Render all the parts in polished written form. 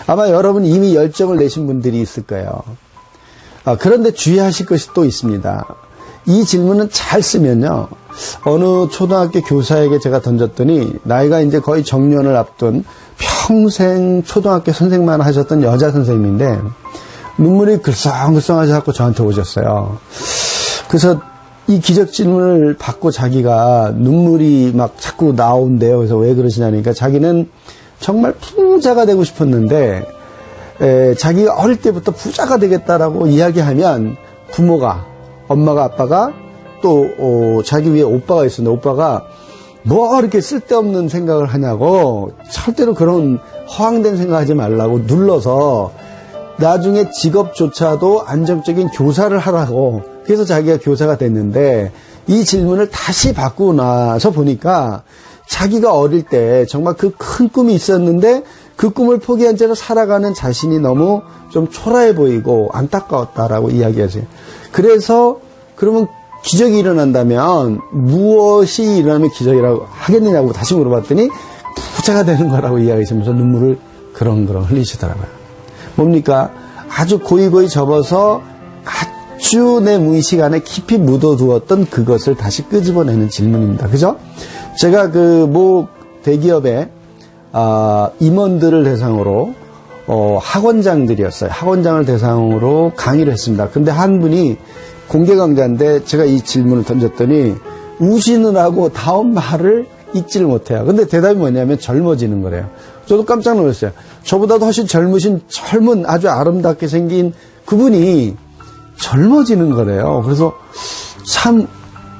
아마 여러분 이미 열정을 내신 분들이 있을 거예요. 그런데 주의하실 것이 또 있습니다. 이 질문은 잘 쓰면요. 어느 초등학교 교사에게 제가 던졌더니 나이가 이제 거의 정년을 앞둔 평생 초등학교 선생만 하셨던 여자 선생님인데 눈물이 글썽글썽하셔서 저한테 오셨어요. 그래서 이 기적 질문을 받고 자기가 눈물이 막 자꾸 나온대요. 그래서 왜 그러시냐니까 자기는 정말 부자가 되고 싶었는데 자기가 어릴 때부터 부자가 되겠다라고 이야기하면 부모가 엄마가 아빠가 또 자기 위에 오빠가 있었는데 오빠가 뭐 이렇게 쓸데없는 생각을 하냐고 절대로 그런 허황된 생각하지 말라고 눌러서 나중에 직업조차도 안정적인 교사를 하라고 그래서 자기가 교사가 됐는데 이 질문을 다시 받고 나서 보니까 자기가 어릴 때 정말 그 큰 꿈이 있었는데 그 꿈을 포기한 채로 살아가는 자신이 너무 좀 초라해 보이고 안타까웠다라고 이야기하세요. 그래서 그러면 기적이 일어난다면 무엇이 일어나면 기적이라고 하겠느냐고 다시 물어봤더니 부자가 되는 거라고 이야기하시면서 눈물을 그렁그렁 흘리시더라고요. 뭡니까? 아주 고이고이 접어서 아주 내 무의식 안에 깊이 묻어두었던 그것을 다시 끄집어내는 질문입니다. 그죠? 제가 대기업에 임원들을 대상으로 학원장들이었어요. 학원장을 대상으로 강의를 했습니다. 근데 한 분이 공개 강좌인데 제가 이 질문을 던졌더니 우시느라고 다음 말을 잊지를 못해요. 근데 대답이 뭐냐면 젊어지는 거래요. 저도 깜짝 놀랐어요. 저보다도 훨씬 젊은 아주 아름답게 생긴 그분이 젊어지는 거래요. 그래서 참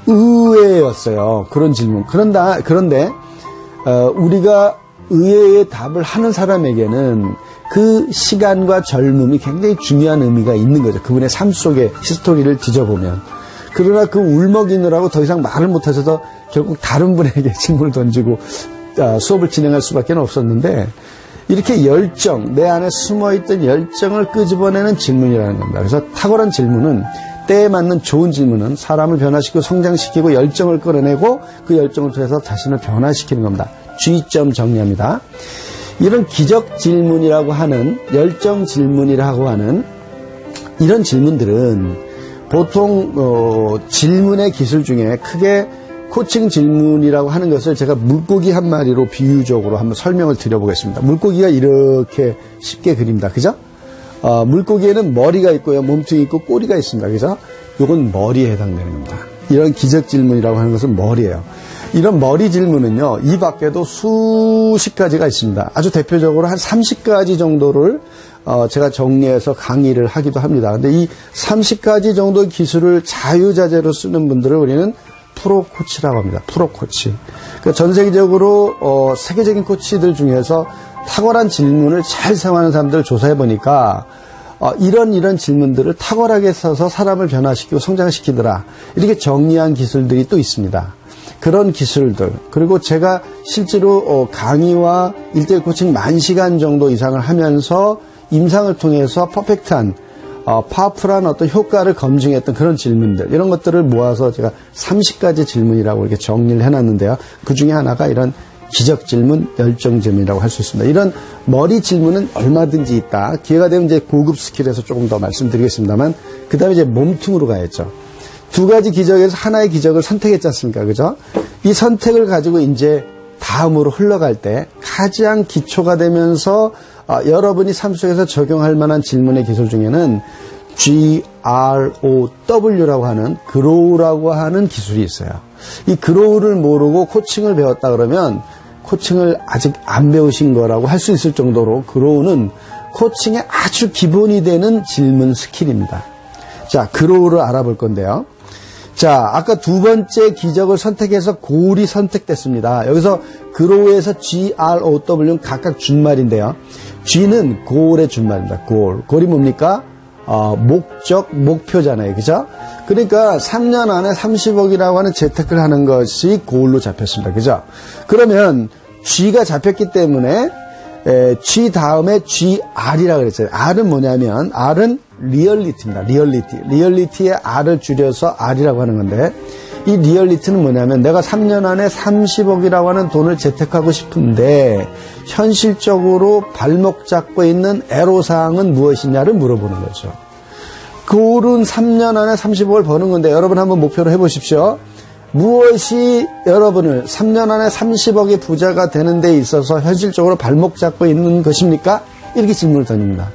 의외였어요. 그런 질문. 그런데 우리가 의외의 답을 하는 사람에게는 그 시간과 젊음이 굉장히 중요한 의미가 있는 거죠. 그분의 삶 속의 히스토리를 뒤져보면. 그러나 그 울먹이느라고 더 이상 말을 못하셔서 결국 다른 분에게 질문을 던지고 수업을 진행할 수밖에 없었는데 이렇게 열정, 내 안에 숨어있던 열정을 끄집어내는 질문이라는 겁니다. 그래서 탁월한 질문은 때에 맞는 좋은 질문은 사람을 변화시키고 성장시키고 열정을 끌어내고 그 열정을 통해서 자신을 변화시키는 겁니다. G점 정리합니다. 이런 기적 질문이라고 하는 열정 질문이라고 하는 이런 질문들은 보통 질문의 기술 중에 크게 코칭 질문이라고 하는 것을 제가 물고기 한 마리로 비유적으로 한번 설명을 드려보겠습니다. 물고기가 이렇게 쉽게 그립니다. 그죠? 물고기에는 머리가 있고요, 몸통이 있고 꼬리가 있습니다. 그죠? 요건 머리에 해당되는 겁니다. 이런 기적 질문이라고 하는 것은 머리예요. 이런 머리 질문은요, 이 밖에도 수십 가지가 있습니다. 아주 대표적으로 한 30가지 정도를 제가 정리해서 강의를 하기도 합니다. 근데 이 30가지 정도의 기술을 자유자재로 쓰는 분들을 우리는 프로 코치라고 합니다. 프로 코치. 그러니까 전 세계적으로 세계적인 코치들 중에서 탁월한 질문을 잘 사용하는 사람들을 조사해 보니까 이런 질문들을 탁월하게 써서 사람을 변화시키고 성장시키더라. 이렇게 정리한 기술들이 또 있습니다. 그런 기술들, 그리고 제가 실제로 강의와 1:1 코칭 10,000시간 정도 이상을 하면서 임상을 통해서 퍼펙트한 파워풀한 어떤 효과를 검증했던 그런 질문들, 이런 것들을 모아서 제가 30가지 질문이라고 이렇게 정리를 해놨는데요. 그 중에 하나가 이런 기적 질문, 열정 질문이라고 할 수 있습니다. 이런 머리 질문은 얼마든지 있다. 기회가 되면 이제 고급 스킬에서 조금 더 말씀드리겠습니다만, 그 다음에 이제 몸통으로 가야죠. 두 가지 기적에서 하나의 기적을 선택했지 않습니까? 그죠? 이 선택을 가지고 이제 다음으로 흘러갈 때 가장 기초가 되면서 여러분이 삶 속에서 적용할 만한 질문의 기술 중에는 GROW라고 하는 grow라고 하는 기술이 있어요. 이 grow를 모르고 코칭을 배웠다 그러면 코칭을 아직 안 배우신 거라고 할 수 있을 정도로 grow는 코칭의 아주 기본이 되는 질문 스킬입니다. 자, grow를 알아볼 건데요. 자, 아까 두 번째 기적을 선택해서 골이 선택됐습니다. 여기서 grow에서 GROW는 각각 준말인데요. G는 골의 준말입니다. 골이 뭡니까? 목적, 목표잖아요. 그죠? 그러니까 3년 안에 30억이라고 하는 재테크를 하는 것이 골로 잡혔습니다. 그죠? 그러면 G가 잡혔기 때문에 G 다음에 GR이라고 그랬어요. R은 뭐냐면 R은 리얼리티입니다. 리얼리티의 R을 줄여서 R이라고 하는 건데 이 리얼리티는 뭐냐면 내가 3년 안에 30억이라고 하는 돈을 재테크하고 싶은데 현실적으로 발목 잡고 있는 애로사항은 무엇이냐를 물어보는 거죠. 고른 3년 안에 30억을 버는 건데 여러분 한번 목표로 해보십시오. 무엇이 여러분을 3년 안에 30억의 부자가 되는 데 있어서 현실적으로 발목 잡고 있는 것입니까? 이렇게 질문을 던집니다.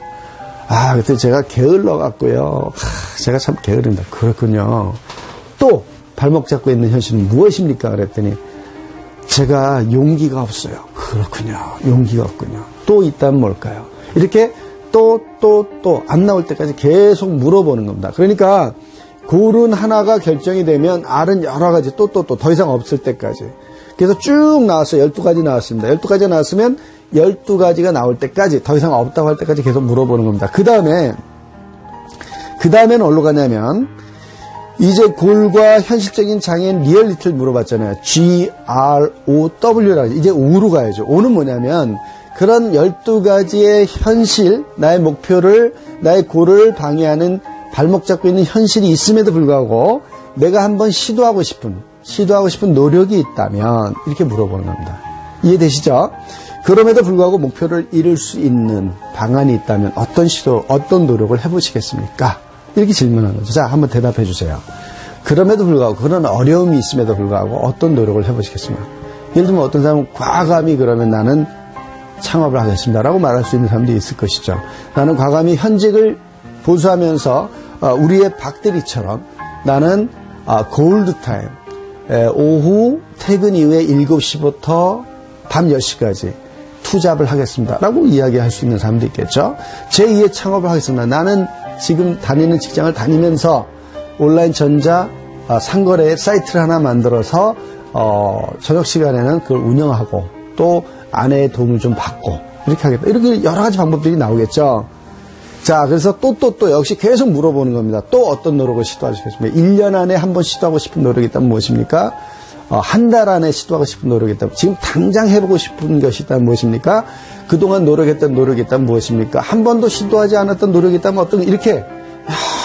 그때 제가 게을러 갖고요. 제가 참 게으릅니다. 그렇군요. 또 발목 잡고 있는 현실은 무엇입니까? 그랬더니 제가 용기가 없어요. 그렇군요. 용기가 없군요. 또 있다면 뭘까요? 이렇게 또 안 나올 때까지 계속 물어보는 겁니다. 그러니까 골은 하나가 결정이 되면 알은 여러 가지 또 더 이상 없을 때까지. 그래서 쭉 나왔어요. 12가지 나왔습니다. 12가지가 나왔으면 12가지가 나올 때까지 더 이상 없다고 할 때까지 계속 물어보는 겁니다. 그 다음에는 어디로 가냐면 이제 골과 현실적인 장애인 리얼리티를 물어봤잖아요. GROW라고 이제 O로 가야죠. O는 뭐냐면 그런 12가지의 현실, 나의 목표를, 나의 골을 방해하는 발목 잡고 있는 현실이 있음에도 불구하고 내가 한번 시도하고 싶은 노력이 있다면 이렇게 물어보는 겁니다. 이해되시죠? 그럼에도 불구하고 목표를 이룰 수 있는 방안이 있다면 어떤 노력을 해보시겠습니까? 이렇게 질문하는 거죠. 자, 한번 대답해 주세요. 그럼에도 불구하고 그런 어려움이 있음에도 불구하고 어떤 노력을 해보시겠습니까? 예를 들면 어떤 사람은 과감히 그러면 나는 창업을 하겠습니다라고 말할 수 있는 사람도 있을 것이죠. 나는 과감히 현직을 보수하면서 우리의 박대리처럼 나는 골드타임 오후 퇴근 이후에 7시부터 밤 10시까지 투잡을 하겠습니다 라고 이야기할 수 있는 사람도 있겠죠. 제2의 창업을 하겠습니다. 나는 지금 다니는 직장을 다니면서 온라인 전자 상거래 사이트를 하나 만들어서 저녁 시간에는 그걸 운영하고 또 아내의 도움을 좀 받고 이렇게 하겠다. 이렇게 여러 가지 방법들이 나오겠죠. 자, 그래서 또 역시 계속 물어보는 겁니다. 또 어떤 노력을 시도하시겠습니까? 1년 안에 한 번 시도하고 싶은 노력이 있다면 무엇입니까? 한 달 안에 시도하고 싶은 노력이 있다면, 지금 당장 해보고 싶은 것이 있다면 무엇입니까? 그동안 노력했던 노력이 있다면 무엇입니까? 한 번도 시도하지 않았던 노력이 있다면 어떤, 이렇게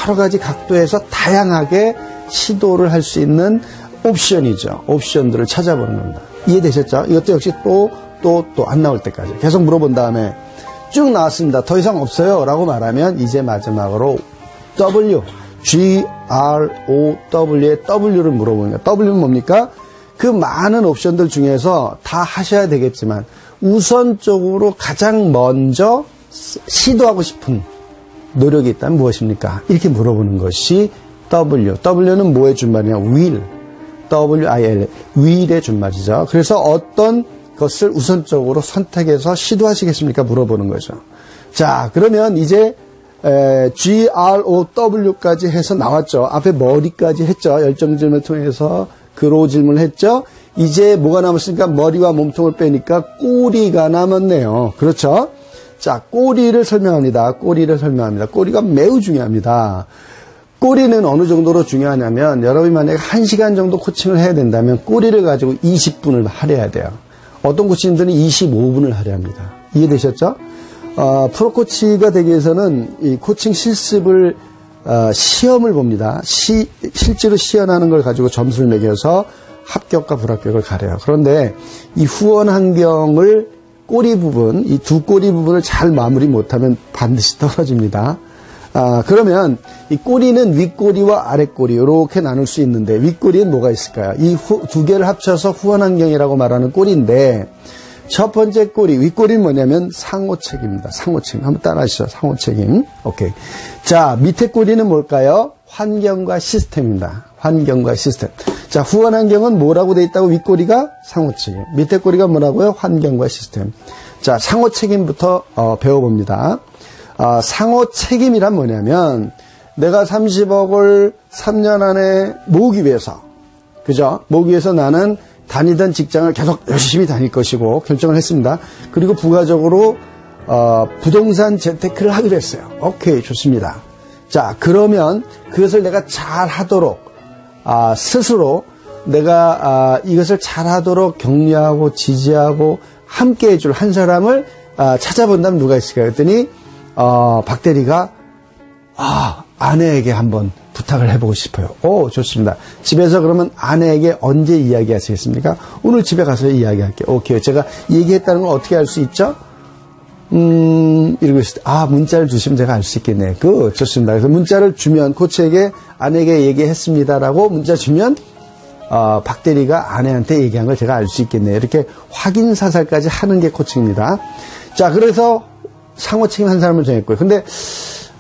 여러 가지 각도에서 다양하게 시도를 할 수 있는 옵션이죠. 옵션들을 찾아보는 겁니다. 이해되셨죠? 이것도 역시 또 안 나올 때까지 계속 물어본 다음에 쭉 나왔습니다. 더 이상 없어요 라고 말하면 이제 마지막으로 GROW의 W를 물어보는 거예요. W는 뭡니까? 그 많은 옵션들 중에서 다 하셔야 되겠지만 우선적으로 가장 먼저 시도하고 싶은 노력이 있다면 무엇입니까? 이렇게 물어보는 것이 W. W는 뭐의 준말이냐? will. WIL. will의 준말이죠. 그래서 어떤 것을 우선적으로 선택해서 시도하시겠습니까? 물어보는 거죠. 자, 그러면 이제 GROW까지 해서 나왔죠. 앞에 머리까지 했죠. 열정 질문을 통해서 그로 질문을 했죠. 이제 뭐가 남았습니까? 머리와 몸통을 빼니까 꼬리가 남았네요. 그렇죠? 자, 꼬리를 설명합니다. 꼬리가 매우 중요합니다. 꼬리는 어느 정도로 중요하냐면 여러분이 만약에 1시간 정도 코칭을 해야 된다면 꼬리를 가지고 20분을 할애해야 돼요. 어떤 코치님들은 25분을 할애합니다. 이해되셨죠? 프로코치가 되기 위해서는 이 코칭 실습을 시험을 봅니다. 실제로 시연하는 걸 가지고 점수를 매겨서 합격과 불합격을 가려요. 그런데 이 후원 환경을 꼬리 부분, 이 두 꼬리 부분을 잘 마무리 못하면 반드시 떨어집니다. 그러면 이 꼬리는 윗꼬리와 아랫꼬리 이렇게 나눌 수 있는데 윗꼬리는 뭐가 있을까요? 이 두 개를 합쳐서 후원 환경이라고 말하는 꼬리인데 첫 번째 꼬리, 윗꼬리는 뭐냐면 상호책입니다. 상호책. 한번 따라하시죠. 상호책임. 오케이. 자, 밑에 꼬리는 뭘까요? 환경과 시스템입니다. 환경과 시스템. 자, 후원 환경은 뭐라고 돼 있다고? 윗꼬리가 상호책임. 밑에 꼬리가 뭐라고요? 환경과 시스템. 자, 상호책임부터 배워봅니다. 상호 책임이란 뭐냐면 내가 30억을 3년 안에 모으기 위해서, 그죠? 모으기 위해서 나는 다니던 직장을 계속 열심히 다닐 것이고 결정을 했습니다. 그리고 부가적으로 부동산 재테크를 하기로 했어요. 오케이, 좋습니다. 자, 그러면 그것을 내가 잘 하도록 스스로 내가 이것을 잘 하도록 격려하고 지지하고 함께 해줄 한 사람을 찾아본다면 누가 있을까요? 그랬더니 박대리가 아내에게 한번 부탁을 해보고 싶어요. 오, 좋습니다. 집에서 그러면 아내에게 언제 이야기하시겠습니까? 오늘 집에 가서 이야기할게요. 오케이. 제가 얘기했다는 걸 어떻게 알 수 있죠? 이러고 있을 때, 문자를 주시면 제가 알 수 있겠네. 좋습니다. 그래서 문자를 주면, 코치에게 아내에게 얘기했습니다라고 문자 주면, 박 대리가 아내한테 얘기한 걸 제가 알 수 있겠네. 이렇게 확인 사살까지 하는 게 코칭입니다. 자, 그래서 상호 책임 한 사람을 정했고요. 근데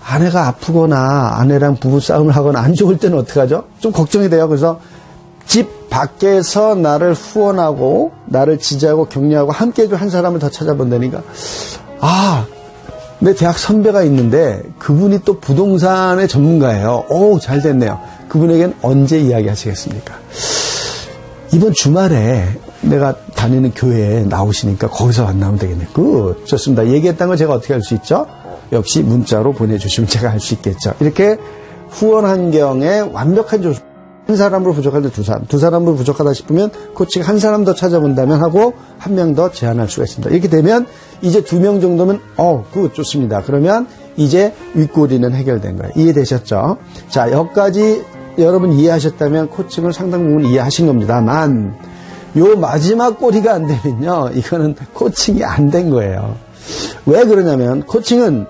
아내가 아프거나 아내랑 부부싸움을 하거나 안 좋을 때는 어떡하죠? 좀 걱정이 돼요. 그래서 집 밖에서 나를 후원하고 나를 지지하고 격려하고 함께 해줄 한 사람을 더 찾아본다니까. 내 대학 선배가 있는데 그분이 또 부동산의 전문가예요. 오, 잘 됐네요. 그분에겐 언제 이야기하시겠습니까? 이번 주말에 내가 다니는 교회에 나오시니까 거기서 만나면 되겠네. 좋습니다. 얘기했다는 걸 제가 어떻게 알 수 있죠? 역시 문자로 보내주시면 제가 알 수 있겠죠. 이렇게 후원 환경에 완벽한 조수. 한 사람으로 부족할 때 두 사람으로 부족하다 싶으면 코치가 한 사람 더 찾아본다면 하고 한 명 더 제안할 수가 있습니다. 이렇게 되면 이제 2명 정도면 좋습니다. 그러면 이제 윗꼬리는 해결된 거예요. 이해되셨죠? 자, 여기까지 여러분 이해하셨다면 코칭을 상당 부분 이해하신 겁니다만 요 마지막 꼬리가 안 되면요, 이거는 코칭이 안 된 거예요. 왜 그러냐면 코칭을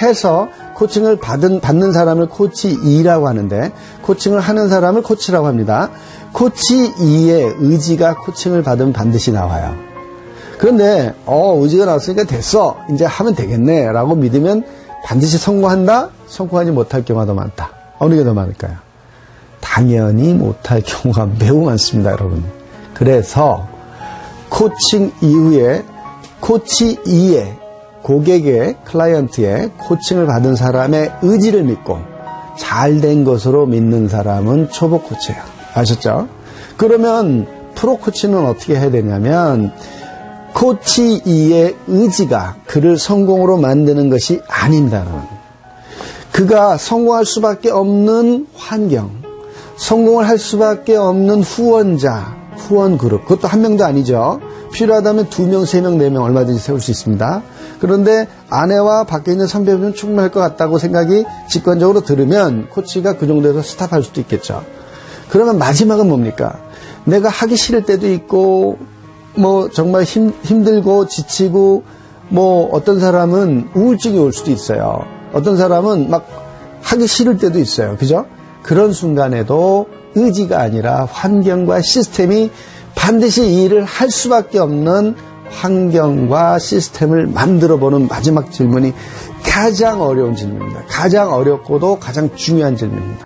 해서 코칭을 받는 사람을 코치 2라고 하는데 코칭을 하는 사람을 코치라고 합니다. 코치 2의 의지가 코칭을 받으면 반드시 나와요. 그런데 의지가 나왔으니까 됐어. 이제 하면 되겠네 라고 믿으면 반드시 성공한다? 성공하지 못할 경우가 더 많다. 어느 게 더 많을까요? 당연히 못할 경우가 매우 많습니다, 여러분. 그래서 코칭 이후에 코치 2의 고객의, 클라이언트의 코칭을 받은 사람의 의지를 믿고 잘된 것으로 믿는 사람은 초보 코치예요. 아셨죠? 그러면 프로 코치는 어떻게 해야 되냐면 코치 2의 의지가 그를 성공으로 만드는 것이 아닌다는, 그가 성공할 수밖에 없는 환경, 성공을 할 수밖에 없는 후원자, 후원 그룹, 그것도 한 명도 아니죠. 필요하다면 2명, 3명, 4명 얼마든지 세울 수 있습니다. 그런데 아내와 밖에 있는 선배면 충분할 것 같다고 생각이 직관적으로 들으면 코치가 그 정도에서 스탑할 수도 있겠죠. 그러면 마지막은 뭡니까? 내가 하기 싫을 때도 있고 정말 힘들고 지치고 어떤 사람은 우울증이 올 수도 있어요. 어떤 사람은 막 하기 싫을 때도 있어요. 그죠? 그런 순간에도 의지가 아니라 환경과 시스템이 반드시 이 일을 할 수밖에 없는 환경과 시스템을 만들어보는 마지막 질문이 가장 어려운 질문입니다. 가장 어렵고도 가장 중요한 질문입니다.